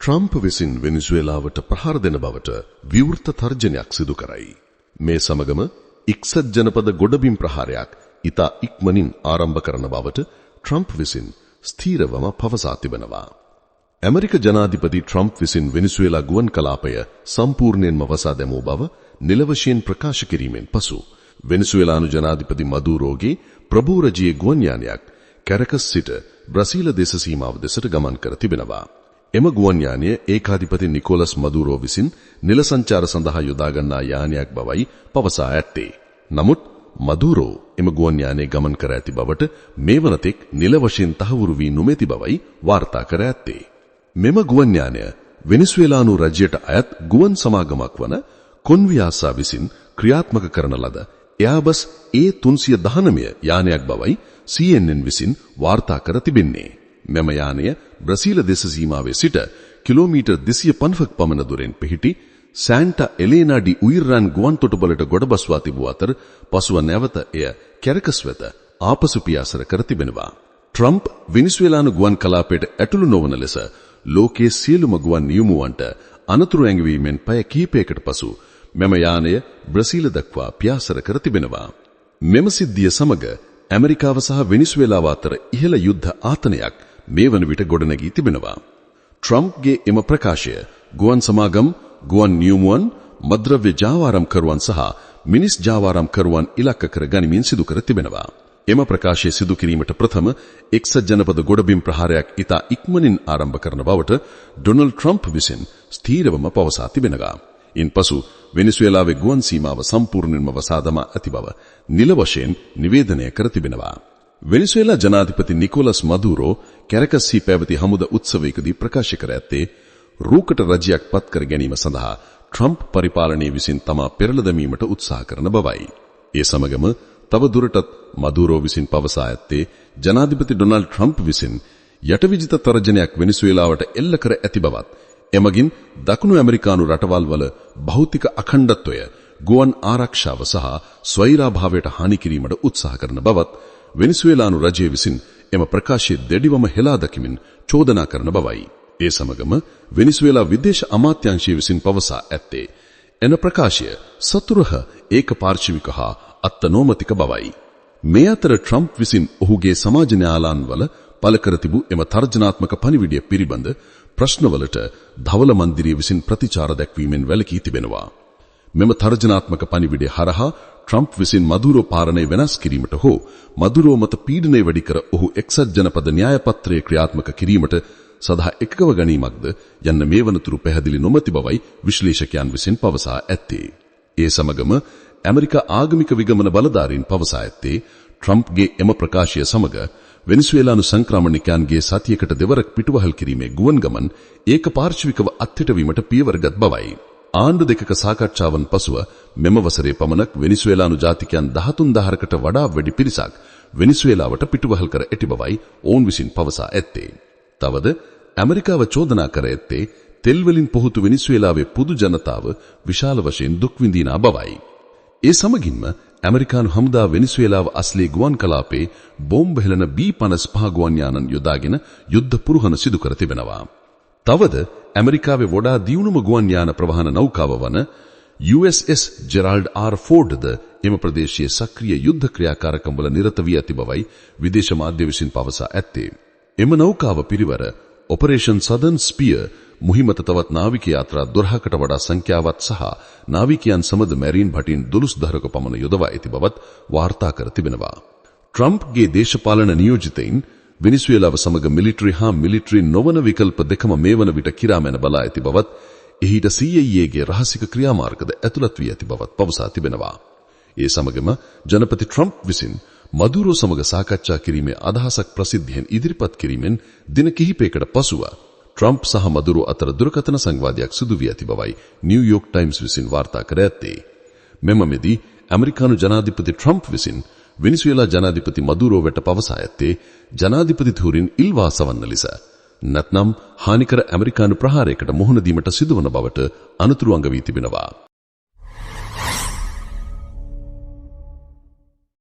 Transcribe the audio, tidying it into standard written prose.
Trump විසින් වෙනිසුවෙලාවට ප්‍රහාර දෙන බවට විවෘත තර්ජනයක් සිදු කරයි. මේ සමගම එක්සත් ජනපද ගොඩබිම් ප්‍රහාරයක් ඉතා ඉක්මනින් ආරම්භ කරන බවට ට්‍රම්ප් විසින් ස්ථීරවම පවසා තිබෙනවා. ඇමරික ජනාධිපති ට්‍රම්ප් විසින් වෙනිසුවෙලා ගුවන් කලාපය සම්පූර්ණයෙන්ම වසා දැමූ බව නිල වශයෙන් ප්‍රකාශ කිරීමෙන් පසු වෙනිසුවෙලානු ජනාධිපති මදුරෝගේ ප්‍රභූරජයේ ගුවන් යානයක් කැරකස් සිට බ්‍රසීල දේශ සීමාව දෙසට ගමන් කර තිබෙනවා. එම ගුවන් යානය ඒකාධිපති නිකෝලස් මදුරෝ විසින් නිල සංචාර සඳහා යොදා ගන්නා යානයක් බවයි පවසා ඇත්තේ. නමුත් මදුරෝ එම ගුවන් යානයේ ගමන් කර ඇති බවට මේ වනතෙක් නිල වශයෙන් තහවුරු වී නොමැති බවයි වාර්තා කර ඇත්තේ. මෙම ගුවන් යානය වෙනිසුවෙලානු රජයට අයත් ගුවන් සමාගමක් වන කොන්වියාසා විසින් ක්‍රියාත්මක කරන ලද එයාබස් A319 යානයක් බවයි CNN විසින් වාර්තා කර තිබෙන්නේ. මෙම යානය බ්‍රසීල දේශ සීමාවේ සිට කිලෝමීටර් 250ක් පමණ දුරින් පිහිටි සෑන්ටා එලේනා ඩි උයිර්රන් ගුවන් තොටුපළට ගොඩබස්වා තිබූ අතර පසුව නැවත එය කැරකස් වෙත ආපසු පියාසර කර තිබෙනවා. ට්‍රම්ප් වෙනිසුවෙලානු ගුවන් කලාපයට ඇතුළු නොවන ලෙස ලෝකයේ සියලුම ගුවන් නියමුවන්ට අනතුරු ඇඟවීමෙන් පැය කිහිපයකට පසු මෙම යානය බ්‍රසීල දක්වා පියාසර කර තිබෙනවා. මෙම සිද්ධිය සමග ඇමරිකාව සහ වෙනිසුවෙලාව අතර ඉහළ යුද්ධ ආතනයක් මේ වන විට ගොඩනැගී තිබෙනවා. ට්‍රම්ප්ගේ එම ප්‍රකාශය ගුවන් සමාගම්, ගුවන් නියමුවන්, මද්‍රව්‍ය ජාවාරම්කරුවන් සහ මිනිස් ජාවාරම්කරුවන් ඉලක්ක කර ගනිමින් සිදු කර තිබෙනවා. එම ප්‍රකාශය සිදු කිරීමට ප්‍රථම එක්සත් ජනපද ගොඩබිම් ප්‍රහාරයක් ඉතා ඉක්මනින් ආරම්භ කරන බවට ඩොනල්ඩ් ට්‍රම්ප් විසින් ස්ථීරවම පවසා තිබෙනවා. ඉන්පසු වෙනිසුවෙලාවේ ගුවන් සීමාව සම්පූර්ණයෙන්ම වසා දමා ඇති බව නිල වශයෙන් නිවේදනය කර තිබෙනවා. වෙනිසුවෙලා ජනාධිපති නිකෝලස් මදුරෝ කැරකස්හි පැවති හමුදා උත්සවයකදී ප්‍රකාශ කර ඇත්තේ රූකඩ රජයක් පත් කර ගැනීම සඳහා ට්‍රම්ප් පරිපාලනය විසින් තමා පෙරළ දැමීමට උත්සාහ කරන බවයි. ඒ සමගම තව දුරටත් මදුරෝ විසින් පවසා ඇත්තේ ජනාධිපති ඩොනල්ඩ් ට්‍රම්ප් විසින් යටවිජිත තර්ජනයක් වෙනිසුවෙලාවට එල්ල කර ඇති බවත් එමගින් දකුණු ඇමරිකානු රටවල් වල භෞතික අඛණ්ඩත්වය, ගුවන් ආරක්ෂාව සහ ස්වෛරභාවයට හානි කිරීමට උත්සාහ කරන බවත් වෙනිසුවෙලානු රජය විසින් එම ප්‍රකාශය දෙඩිවම හෙලා දකිමින් චෝදනා කරන බවයි. ඒ සමගම වෙනිසුවෙලා විදේශ අමාත්‍යාංශය විසින් පවසා ඇත්තේ එන ප්‍රකාශය සතුරහ ඒකපාර්ශ්වික හා අත්නෝමතික බවයි. මේ අතර ට්‍රම්ප් විසින් ඔහුගේ සමාජ න්‍යායාලන්වල පළ කර තිබූ එම තර්ජනාත්මක පණිවිඩය පිළිබඳ ප්‍රශ්නවලට ධවල මන්දිරය විසින් ප්‍රතිචාර දැක්වීමෙන් වැළකී තිබෙනවා. මෙම තර්ජනාත්මක පණිවිඩය හරහා ට්‍රම්ප් විසින් මදුරෝ පාලනය වෙනස් කිරීමට හෝ මදුරෝ මත පීඩනය වැඩි කර ඔහු එක්සත් ජනපද න්‍යාය පත්‍රය ක්‍රියාත්මක කිරීමට සදා එකකව ගැනීමක්ද යන්න මේ වනතුරු පැහැදිලි නොමැති බවයි විශ්ලේෂකයන් විසින් පවසා ඇත්තේ. ඒ සමගම ඇමරිකා ආගමික විගමන බලධාරීන් පවසා ඇත්තේ ට්‍රම්ප්ගේ එම ප්‍රකාශය සමග වෙනිසුවෙලානු සංක්‍රමණිකයන්ගේ සතියකට දෙවරක් පිටුවහල් කිරීමේ ගුවන් ගමන් ඒකපාර්ශ්විකව අත්හිටවීමට පියවරගත් බවයි. ආණ්ඩු දෙකක සාකච්ඡාවන් පසුව මෙම වසරේ පමණක් වෙනිසුවෙලානු ජාතිකයන් 13000කට වඩා වැඩි පිරිසක් වෙනිසුවෙලාවට පිටුවහල් කර ඇති බවයි ඔවුන් විසින් පවසා ඇත්තේ. තවද ඇමරිකාව චෝදනා කර ඇත්තේ තෙල් වලින් පොහොතු වෙනිසුවෙලාවේ පුදු ජනතාව විශාල වශයෙන් දුක් විඳිනා බවයි. ඒ සමගින්ම ඇමරිකානු හමුදා වෙනිසුවෙලාව අස්ලේ ගුවන් කලාපේ බෝම්බ හෙළන B-55 ගුවන් යානන් යොදාගෙන යුද්ධ පුරුහන සිදු කර තිබෙනවා. තවද ඇමරිකාවේ වඩා දියුණුම ගුවන් යාන ප්‍රවාහන නෞකාව වන USS ජෙරාල්ඩ් ආර් ෆෝඩ්ද එම ප්‍රදේශයේ සක්‍රීය යුද්ධ ක්‍රියාකාරකම් වල නිරත වී ඇති බවයි විදේශ මාධ්‍ය විසින් පවසා ඇත්තේ. එම නෞකාව පිරිවර ඔපරේෂන් සදර්න් ස්පියර් මුහිමත තවත් නාවික යාත්‍රා 12කට වඩා සංඛ්‍යාවත් සහ නාවිකයන් සමද මැරීන් භටින් 12000ක පමණ යොදවා ඇති බවත් වාර්තා කර තිබෙනවා. ට්‍රම්ප්ගේ දේශපාලන නියෝජිතයින් වෙනිසුවෙලාව සමග මිලිටරි හා මිලිටරි නොවන විකල්ප දෙකම මේ වන විට කිරාමැන බලා ඇති බවත් එහිට CIAගේ රහසික ක්‍රියාමාර්ගද ඇතුළත් වී ඇති බවත් පවසා තිබෙනවා. ඒ සමගම ජනපති ට්‍රම්ප් විසින් මදුරෝ සමග සාකච්ඡා කිරීමේ අදහසක් ප්‍රසිද්ධියෙන් ඉදිරිපත් කිරීමෙන් දින කිහිපයකට පසුව ට්‍රම්ප් සහ මදුරෝ අතර දුරකථන සංවාදයක් සිදු වී ඇති බවයි නිව්යෝක් ටයිම්ස් විසින් වාර්තා කර ඇත්තේ. මෙම මෙදී ඇමරිකානු ජනාධිපති ට්‍රම්ප් විසින් වෙනිසුවෙලා ජනාධිපති මදුරෝ වෙත පවසා ඇත්තේ ජනාධිපතිතුරින් ඉල්වා සවන්න ලෙස නැත්නම් හානිකර ඇමරිකානු ප්‍රහාරයකට මුහුණ දීමට සිදුවන බවට අනතුරු අඟ වී තිබෙනවා.